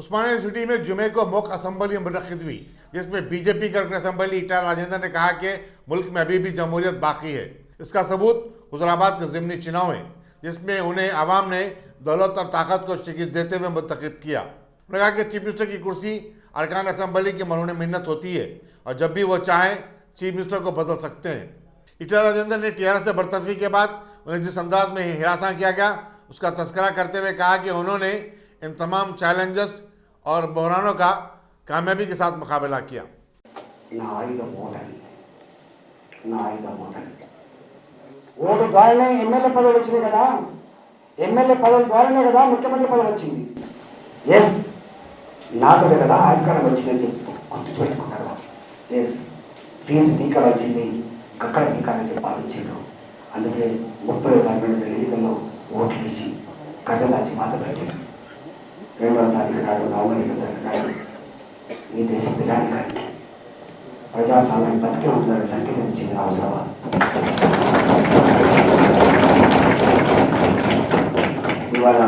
उस्मानिया city में जुमे को मॉक असम्बली मुनक़िद हुई, जिसमें बीजेपी के रुकन असम्बली ईटा राजेंद्र ने कहा कि मुल्क में अभी भी जमहूरियत बाकी है। इसका सबूत हुज़ुराबाद के ज़िमनी चुनाव है, जिसमें उन्हें आवाम ने दौलत और ताकत को शिकस्त देते हुए मुंतखब किया। उन्होंने कहा कि चीफ मिनिस्टर की कुर्सी अरकान असम्बली की मरहून मिन्नत होती है और जब भी वो चाहें चीफ मिनिस्टर को बदल सकते हैं। ईटा राजेंद्र ने टीआरएस से बरतरफी के बाद उन्हें जिस अंदाज में हिरासा किया गया उसका तस्करा करते हुए कहा कि उन्होंने इन तमाम चैलेंजेस और बहरानों का कामयाबी के साथ मुकाबला किया। ఓటు ద్వారానే ఎమ్మెల్యే పదవులు వచ్చినాయి కదా, ఎమ్మెల్యే పదవుల ద్వారానే కదా ముఖ్యమంత్రి పదవి వచ్చింది. ఎస్ నాతోనే కదా అధికారం వచ్చిందని చెప్పి గుర్తుపెట్టుకున్నారు. ఎస్ ఫీజు పీకవలసింది అక్కడ పీకాలని చెప్పి భావించారు. అందుకే 30వ తారీఖు ఎన్నికల్లో ఓట్లు వేసి కర్రలాచి మాత పెట్టారు. 2వ తారీఖు నాడు నవంబర్ 2వ తారీఖు నాడు ఈ దేశ ప్రజానికానికి ప్రజాస్వామ్యం బతికే ఉంటుందని సంకేతం ఇచ్చింది అవసరమా? ఇవాళ